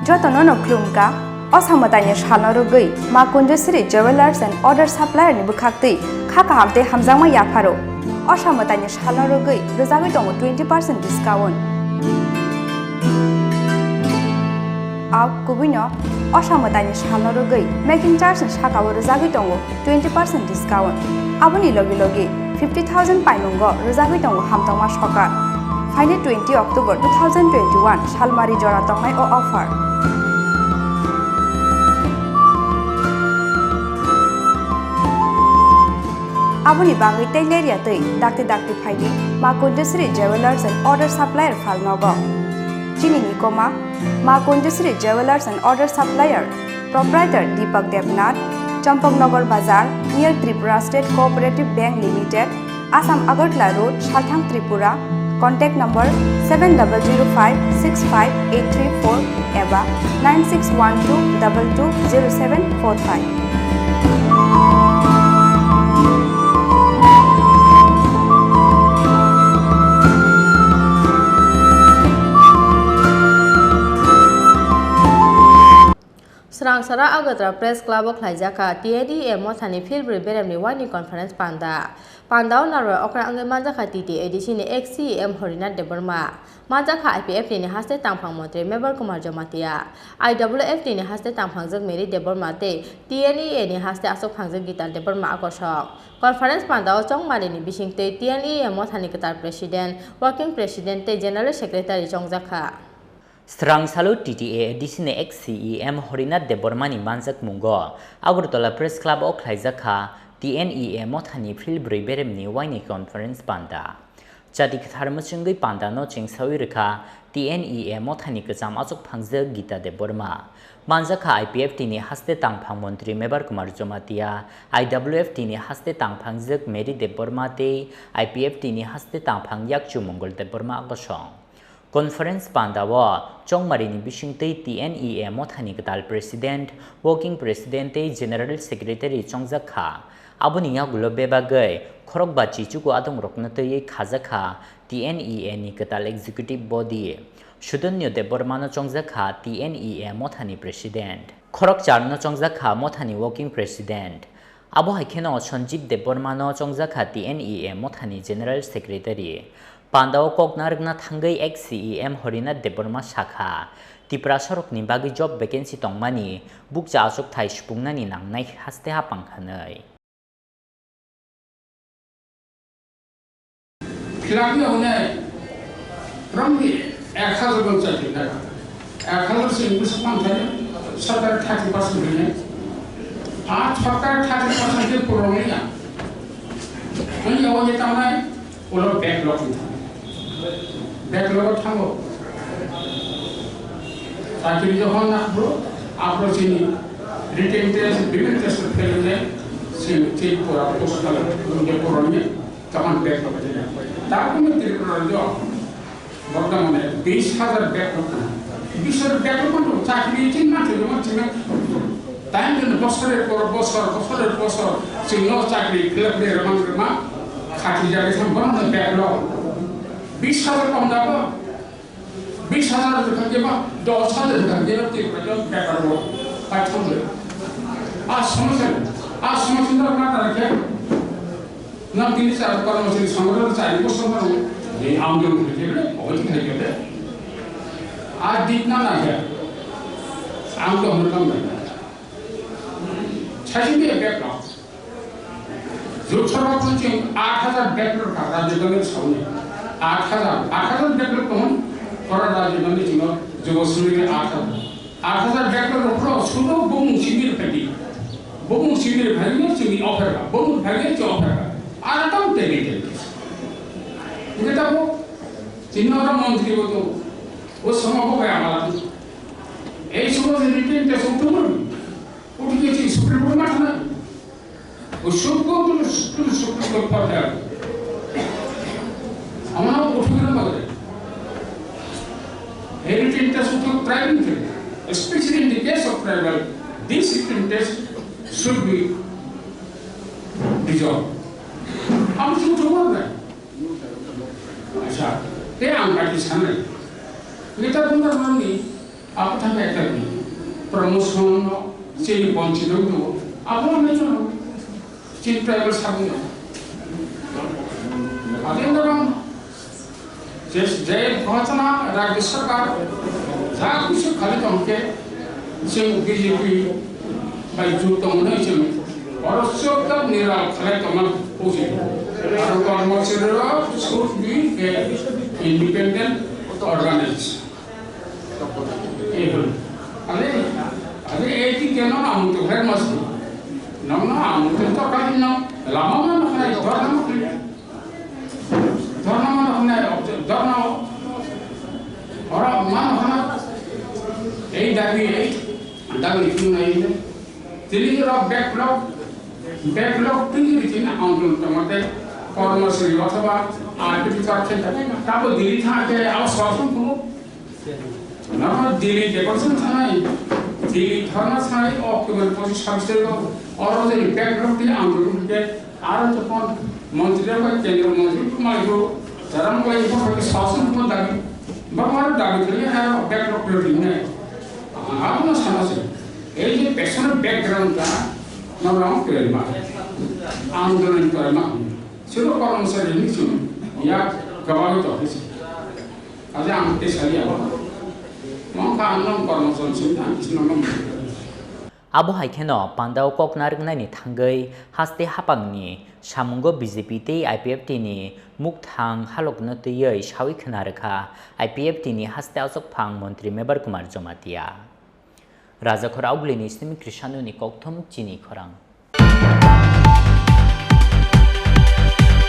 Jotono no klumka, Osamatanya Shalorugui, Makundusri Jewelers and Other Supplier Nibukakti, Kakahamte Hamzama Yaparo, Osamatanya Shalorugui, Rosavitongo 20% discount. Out Kubino, Osamatanya Shalorugui, making charge and Shakawa Rosavitongo 20% discount. Aboni Logi 50,000 Painungo, Rosavitongo Hamtama Shoka. Finally 20 October 2021, Shalmari Joratongai o offer. Aboni Bangi Taileria Tui, Dakti Paidi, Makundusri Jewelers and Other Supplier Falnogo. Chini Nikoma, Makundusri Jewelers and Other Supplier, Proprietor Deepak Devnath, Champongnagar Bazar, near Tripura State Cooperative Bank Limited, Assam Agartala Road, Shalthang Tripura. Contact number 7005658334 Eva 9612220745. Sarangsara Agatra Press Club of Khajakha TNEA Mothani Filbri Beremni Wani Conference Panda Nara Okra Angamanjaka TT edition XCM Horinat de Burma Manjaka IPF ni haste tampang montre member Kumar Jamatia IWF ni haste tampang zak Meri de Burma te TNEA ni haste asok hangzak gitan de Burma akosok Conference Panda Chong Marini Bishing te TNEA Mothani Qatar President Working President te General Secretary Chongjakha Sarangsalo TTA edition XCEM Horinat de Bormani Manzak Mungo Agartala Press Club of Khajakha TNEA Mothani Filbri Beremni Wine Conference Panda Chadik Tharmachungi Panda no Ching Sawirka TNEA Mothani Kazam Azok Pangza Gita de Burma Manjaka IPF Tini Haste Tangpang Montri Mebar Kumar Jomatia IWF Tini Haste Tangpang Zak Meri de Burma te IPF Tini Haste Tangpang Yakchu Mongol de Burma Agosong Conference Pandawa Chong Marini Bishingte TNEA Mothani Qatar President Working President General Secretary Khajakha Aboninga Gulo Bebagwi Khorang Bachi Chuku Adongrokno Khajakha TNEA ni Qatar Executive Body Shudonyo de Bormano Khajakha TNEA Mothani President Khorang Charno Khajakha Mothani Working President Abo Haikeno Chonjip de Bormano Khajakha TNEA Mothani General Secretary Pandao Koknargna Thangai XCEM Horinat de Burma Shakha Tripura Sorok ni bagi job vacancy tongmani bukja asok thai spungnani nangnai haste ha pangkhanai Khilami hone rambi 1000 gon chati na 1000 se English pangkhane sarkar 30% hone aa sarkar 30% ke program ya ani awage tamai ulo backlog backlog thango চাকরি যখন আসবো আপনার চিনি written test বিভিন্ন test ফেলে সেই postal করণীয় তখন ব্যাক হবে তারপরে ত্রিপুরার বর্তমানে 20,000 ব্যাকলগ 20,000 ব্যাকলগ চাকরি চিন্তা চিন্তা তাই জন্য বছরের পর বছর চিহ্ন চাকরি ফিল করে রমা খাটি যাবে সম্পূর্ণ ব্যাকলগ 20,000 কম যাবো 20,000 দিকে বা 10,000 দিকে ত্রিপুরা ব্যাপার পাঠ্যক্রম আর সমস্যা না রাখে না তিনি চার কর্মচারী সংগ্রহ 4 বছর পর এই আন্দোলন থেকে অধিক হয়ে গেলে আর দিক না রাখে আন্দোলন কম না ছাইবে ব্যাকলগ যোগসভা পঞ্চম 8,000 ব্যাকলগ রাজ্যগণের সামনে 8,000 ব্যাকলগ কোন করা রাজ্যগণের ছিল যুবশ্রীর 8,000 ব্যাকলগ উপর শুধু বমু শিবির ফেটি বমু শিবির ভাইয়ে চিনি অফার বমু ভাইয়ে চি অফার আর তাও টেলিটে এটা তো চিহ্নরা মন্ত্রী বলতো ও সমাপক হয় আমার এই সময় রিটেন টেস্ট উঠলো উঠে গেছি সুপ্রিম কোর্ট মাঠে না ও সুপ্রিম কোর্ট পড়ে আমরা উঠে গেলাম বাজারে written test to tribal field, especially in the case of tribal, this written test should be dissolved. हम झूठ बोल रहे हैं। अच्छा, ये आम का किसान है। लेकिन बंदा मानी, Aku tak ada lagi promotion Chini ponci dulu. Aku mana cuma Chini travel sahaja. Ada yang orang जय पहुंचना राज्य सरकार जहाँ कुछ खाली कम के सिंह बीजेपी भाई जो तो नहीं चले और सब तक निराल खाली कम पूछे और कर्मचारी should be independent organization अरे एक ही क्या ना हम तो घर मस्ती ना हम तो कहीं ना लामा ना खाली धर्म में हमने धर्म और मान होना एक दाबी क्यों नहीं है दिल्ली जो बैकलॉग पिंजरी थी ना आंदोलन तो मते कर्मचारी अथवा आर्टिफिशियल क्षेत्र तब दिल्ली था के आवासन को ना दिल्ली डेकोरेशन था नहीं दिल्ली धर्म था नहीं ऑक्टोबर 25 से और वो बैकलॉग थी आंदोलन के आरंभ तो कौन मंत्री का केंद्र मंत्री कुमार को धर्म को एक बार शासन को दाबी बगवान दाबी के लिए है बैकलॉग प्लेटिंग है आप ना समझे ये पर्सनल बैकग्राउंड का नॉर्मल केरमा आंदोलन केरमा सिर्फ कर्मचारी नहीं सुन या गवाही तो है आज हम देश आया मौका आंदोलन कर्मचारी सुन किसी normal Abo haikeno pandao koknargnai ni thangai haste hapangni samungo BJP te IPF ni mukthang halokno teyei sawi khnarekha IPF ni haste asok phang mantri mebar kumar jomatia Raja Khor auglini snimi krishanu ni kokthom Chini Khorang